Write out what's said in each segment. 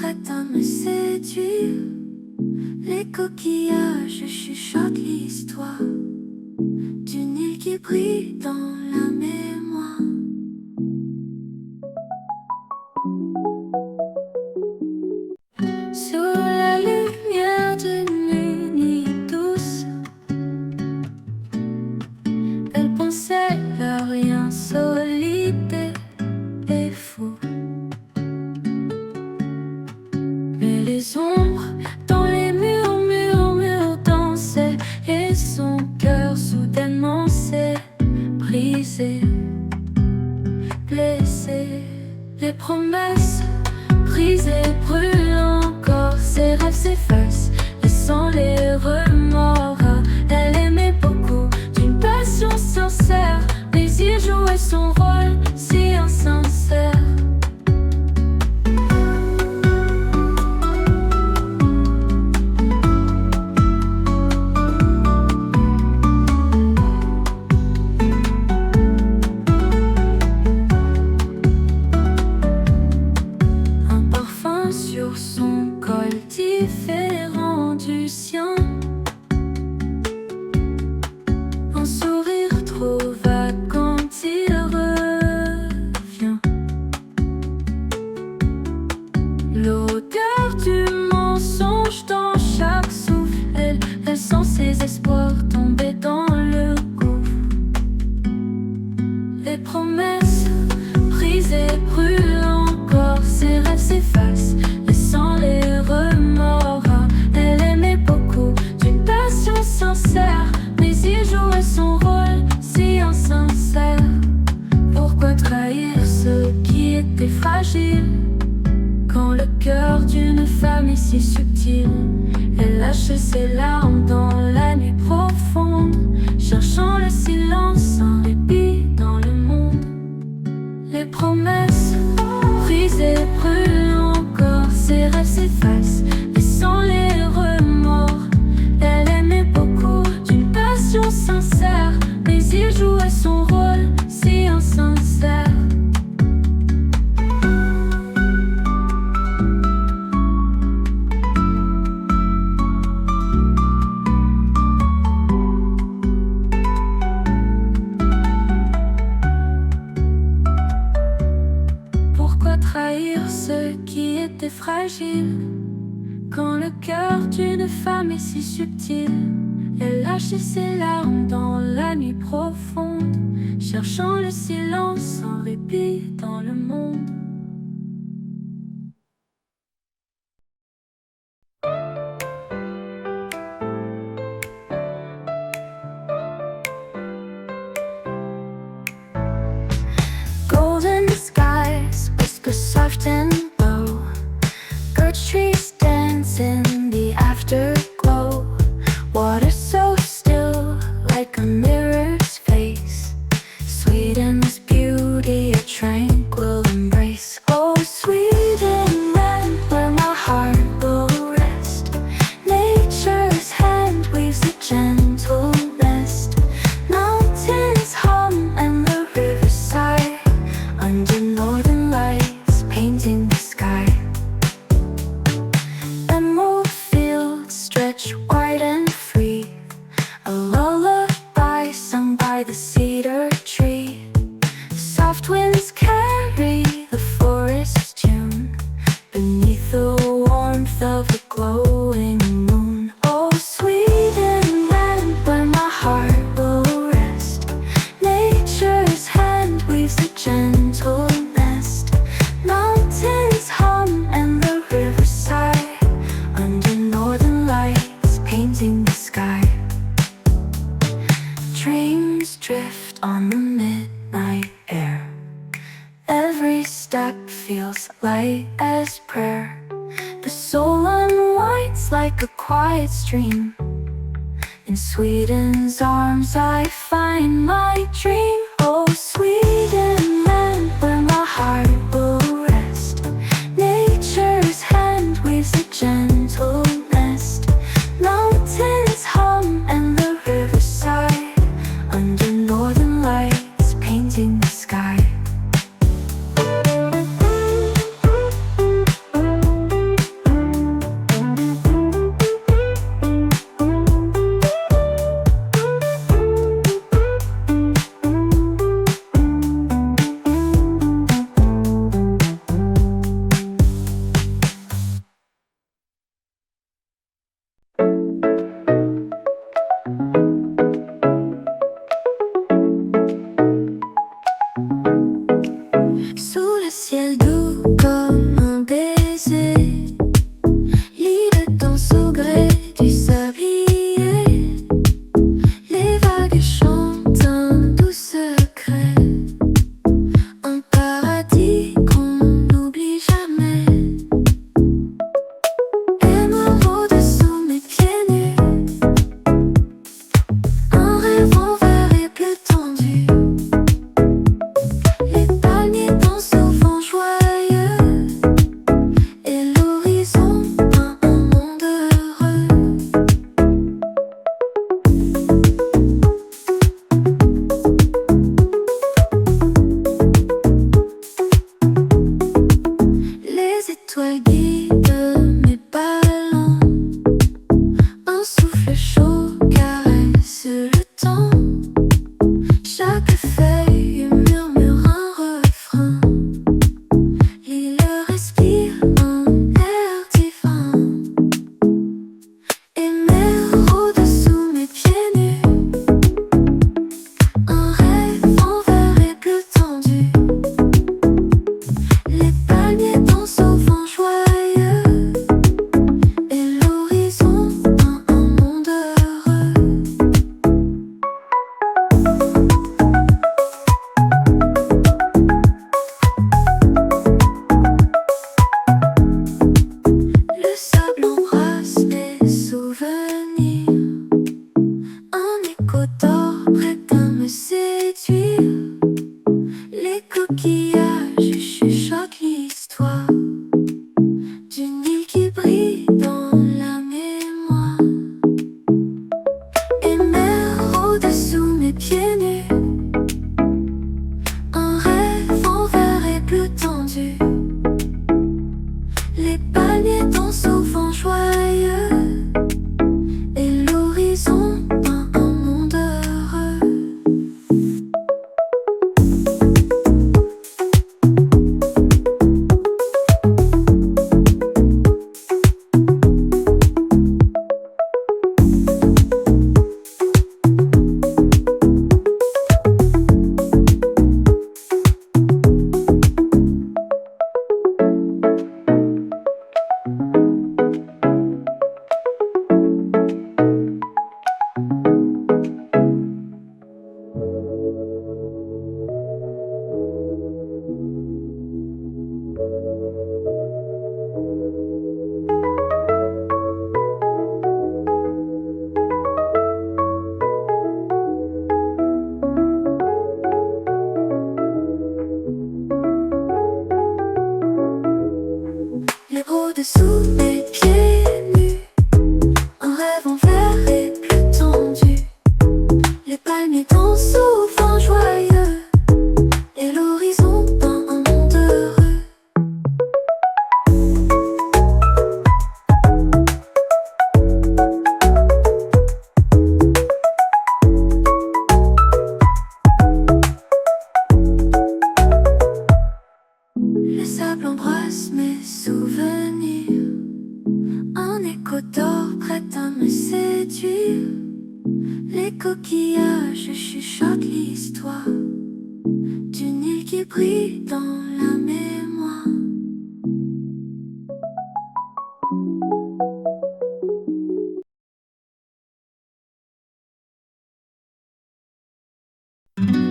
prête à me séduire. Les coquillages chuchotent l'histoire d'une île qui brille dans la mémoire. Sous la lumière d'une nuit douce, elle pensait à rien, solide et fou. Mais les ombres dans les murs dansaient, et son cœur soudainement s'est brisé, blessé. Les promesses brisées brûlent encore, ses rêves s'effacent, laissant les remords. Elle aimait beaucoup, d'une passion sincère, mais il jouait son rôle si insincère. Sur son col différent du sien, un sourire trop vague quand il revient. L'odeur du mensonge dans chaque souffle, elle sent ses espoirs tomber dans le gouffre. Les promesses brisées brûlent encore, ses rêves s'effacent, sans les remords. Elle aimait beaucoup, d'une passion sincère, mais il jouait son rôle si insincère. Pourquoi trahir ce qui était fragile, quand le cœur d'une femme est si subtil? Elle lâche ses larmes dans la nuit profonde, cherchant le silence sans répit dans le monde. Les promesses brisées brûlent encore, ses rêves s'effacent, laissant les remords. Elle aimait beaucoup, d'une passion sincère, mais il jouait son rôle si insincère. Pourquoi trahir ce qui était fragile, quand le cœur d'une femme est si subtil? Elle lâchait ses larmes dans la nuit profonde, cherchant le silence sans répit dans le monde. Golden skies whisper soft and low, birch trees dance in the afterglow. Water so still, like a mirror's face, sweet endless beauty, a tranquil embrace. Oh, sweet inland, where my heart will rest, nature's hand weaves a gentle nest. Mountains hum and the river sigh, under northern lights painting the sky. Emerald fields stretch wide and free, a lullaby sung by the cedar tree. Soft winds carry the forest tune, beneath the warmth of a glowing moon. Oh, sweet inland, where my heart will rest, nature's hand weaves a gentle nest. Mountains hum and the river sigh, under northern lights painting the sky. Dreams drift on the midnight air, every step feels light as prayer. The soul unwinds like a quiet stream, in Sweden's arms I find my dream. Oh, Sweden land, where my heart will rest, nature's hand weaves a gentle nest. Mountains hum and the river sigh, under northern lights painting the sky. Au-dessous des pieds nus, un rêve en verre et plus tendu. Les palmiers dansent au vent joyeux, et l'horizon peint un monde heureux. Le sable embrasse mes souvenirs, un écho d'or prêt à me séduire. Les coquillages chuchotent l'histoire d'une île qui brille dans la mémoire.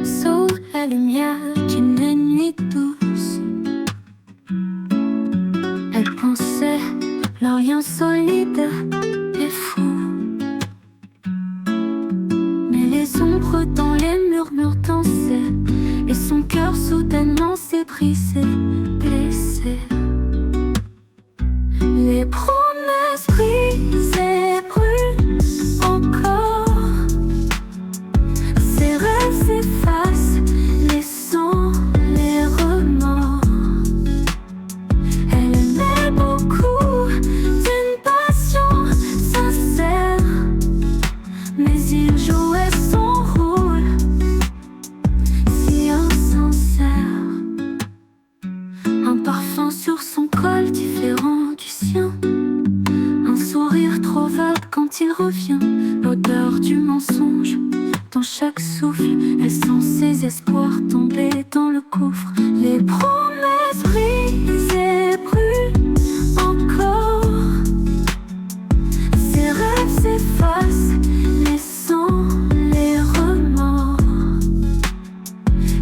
Sous la lumière d'une nuit douce, elle pensait l'Orient solide et fou. Mais les ombres dans les murmures dansaient, et son cœur soudainement s'est brisé, blessé. Les promesses brisées brûlent encore, ses rêves s'effacent, laissant les remords. Elle aimait beaucoup d'une passion sincère, mais il jouait son rôle si insincère. Un parfum sur son col différent du sien, un sourire trop vague quand il revient, l'odeur du mensonge dans chaque souffle. Elle sent ses espoirs tomber dans le gouffre. Les promesses brisées brûlent encore, ses rêves s'effacent, laissant les remords.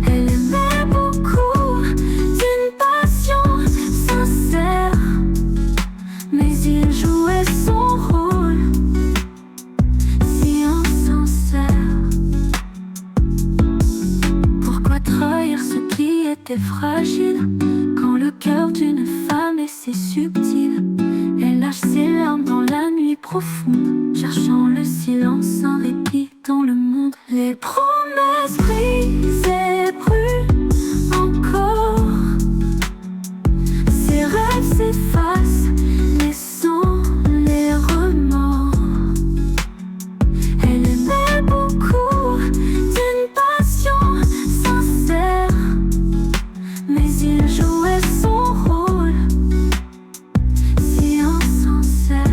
Elle aimait beaucoup d'une passion sincère, mais il jouait son rôle si insincère. Pourquoi trahir ce qui était fragile quand le cœur d'une femme est si subtil? Elle lâche ses larmes dans la nuit profonde, cherchant le silence, un répit dans le monde. Les promesses brisées brûlent encore, ses rêves s'effacent, laissant les remords. Elle aimait beaucoup d'une passion sincère, mais il jouait son rôle si insincère.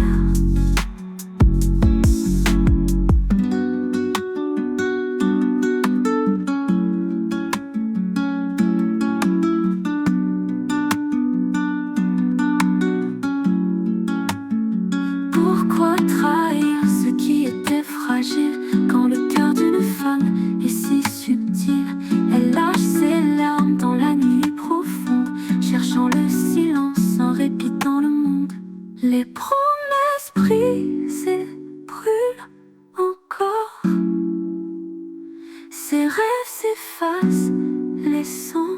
Pourquoi trahir ce qui était fragile quand le cœur d'une femme est si subtil? Elle lâche ses larmes dans la nuit profonde, cherchant le silence, un répit dans le monde. Les promesses brisées brûlent encore, ses rêves s'effacent, laissant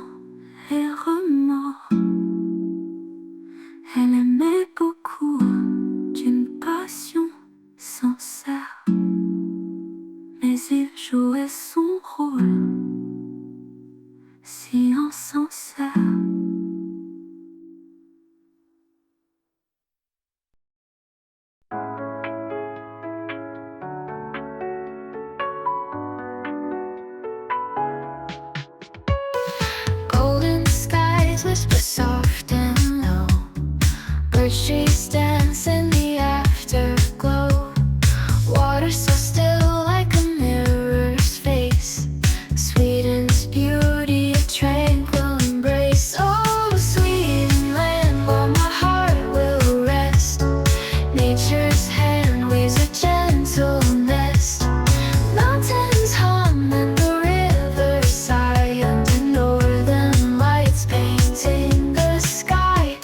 les remords. Elle aimait beaucoup d'une passion sincère, mais il jouait son rôle si insincère. Golden skies whisper soft and low, bird trees dance in the afterglow. Water so still like a mirror's face, Sweden's beauty a tranquil embrace. Oh, sweet land where my heart will rest, nature's hand waves a gentle nest. Mountains hum and the river sigh under northern lights painting the sky.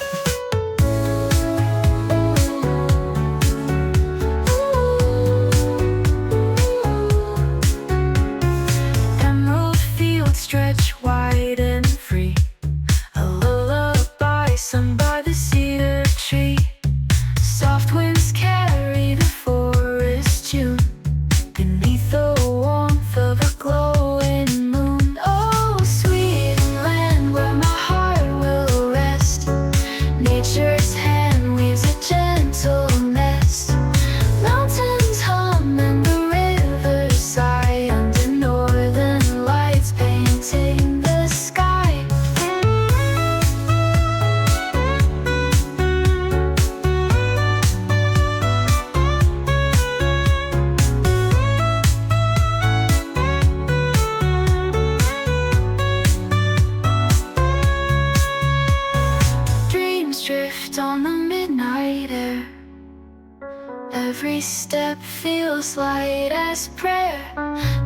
Every step feels light as prayer.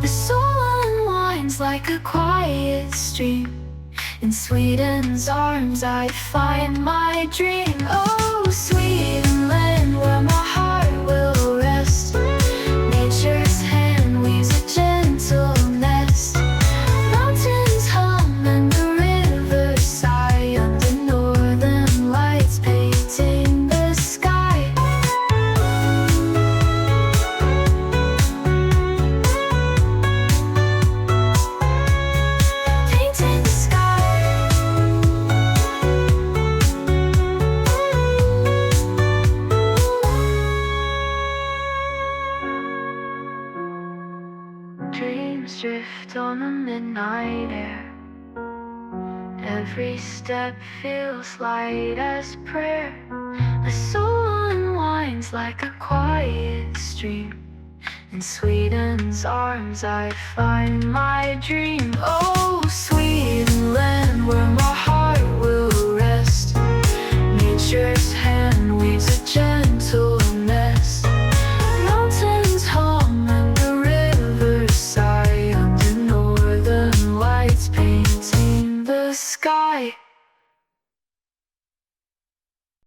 The soul unwinds like a quiet stream. In Sweden's arms I find my dream. Oh, Swedenland, where my heart will rest. Nature's hand weaves a gentle nest. Mountains hum and the river sigh under northern lights painting the sky. Painting the sky. Dreams drift on the midnight air. Every step feels light as prayer. The soul unwinds like a quiet stream. In Sweden's arms I find my dream.